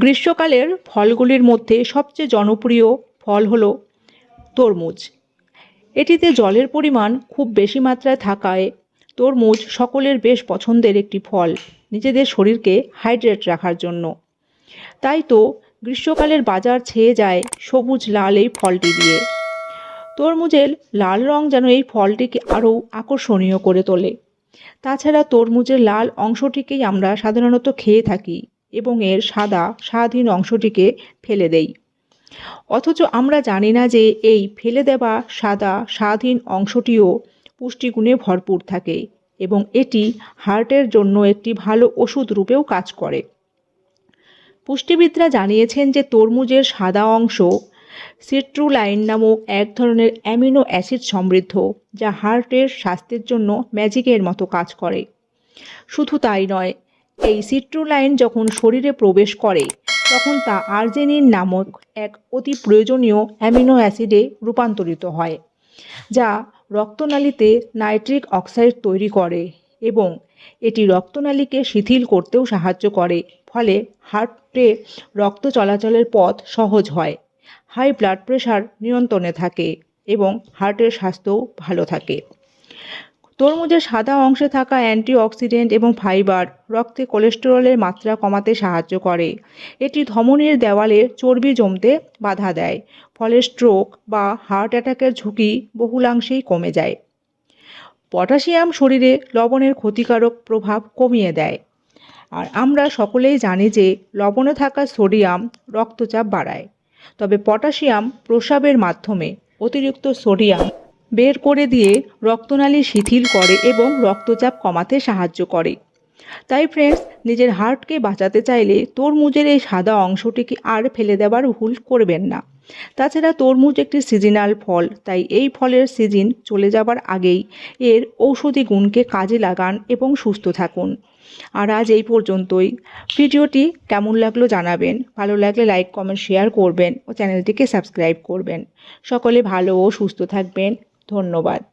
গ্রীষ্মকালের ফলগুলির মধ্যে সবচেয়ে জনপ্রিয় ফল হলো তরমুজ। এটিতে জলের পরিমাণ খুব বেশি মাত্রায় থাকায় তরমুজ সকলের বেশ পছন্দের একটি ফল নিজেদের শরীরকে হাইড্রেট রাখার জন্য। তাই তো গ্রীষ্মকালের বাজার ছেয়ে যায় সবুজ লাল এই ফলটি দিয়ে। তরমুজের লাল রং যেন এই ফলটিকে আরও আকর্ষণীয় করে তোলে। তাছাড়া তরমুজের লাল অংশটিকেই আমরা সাধারণত খেয়ে থাকি এবং এর সাদা স্বাদহীন অংশটিকে ফেলে দেই। অথচ আমরা জানি না যে এই ফেলে দেওয়া সাদা স্বাদহীন অংশটিও পুষ্টিগুণে ভরপুর থাকে এবং এটি হার্টের জন্য একটি ভালো ওষুধ রূপেও কাজ করে। পুষ্টিবিদরা জানিয়েছেন যে তরমুজের সাদা অংশ সিট্রুলাইন নামক এক ধরনের অ্যামিনো অ্যাসিড সমৃদ্ধ, যা হার্টের স্বাস্থ্যের জন্য ম্যাজিকের মতো কাজ করে। শুধু তাই নয়, এই সিট্রুলাইন যখন শরীরে প্রবেশ করে তখন তা আর্জিনিন নামক এক অতি প্রয়োজনীয় অ্যামিনো অ্যাসিডে রূপান্তরিত হয়, যা রক্তনালীতে নাইট্রিক অক্সাইড তৈরি করে এবং এটি রক্তনালীকে শিথিল করতেও সাহায্য করে। ফলে হার্টে রক্ত চলাচলের পথ সহজ হয়, হাই ব্লাড প্রেশার নিয়ন্ত্রণে থাকে এবং হার্টের স্বাস্থ্যও ভালো থাকে। তরমুজের সাদা অংশে থাকা অ্যান্টিঅক্সিডেন্ট এবং ফাইবার রক্তে কোলেস্টেরলের মাত্রা কমাতে সাহায্য করে। এটি ধমনীর দেওয়ালে চর্বি জমতে বাধা দেয়, ফলে স্ট্রোক বা হার্ট অ্যাটাকের ঝুঁকি বহুলাংশেই কমে যায়। পটাশিয়াম শরীরে লবণের ক্ষতিকারক প্রভাব কমিয়ে দেয়। আর আমরা সকলেই জানি যে লবণে থাকা সোডিয়াম রক্তচাপ বাড়ায়, তবে পটাশিয়াম প্রস্রাবের মাধ্যমে অতিরিক্ত সোডিয়াম বের করে দিয়ে রক্তনালী শিথিল করে এবং রক্তচাপ কমাতে সাহায্য করে। তাই ফ্রেন্ডস, নিজের হার্টকে বাঁচাতে চাইলে তরমুজের এই সাদা অংশটিকে আর ফেলে দেওয়ার ভুল করবেন না। তাছাড়া তরমুজ একটি সিজনাল ফল, তাই এই ফলের সিজন চলে যাবার আগেই এর ঔষধি গুণকে কাজে লাগান এবং সুস্থ থাকুন। আর আজ এই পর্যন্তই। ভিডিওটি কেমন লাগলো জানাবেন, ভালো লাগলে লাইক কমেন্ট শেয়ার করবেন ও চ্যানেলটিকে সাবস্ক্রাইব করবেন। সকলে ভালো ও সুস্থ থাকবেন। ধন্যবাদ।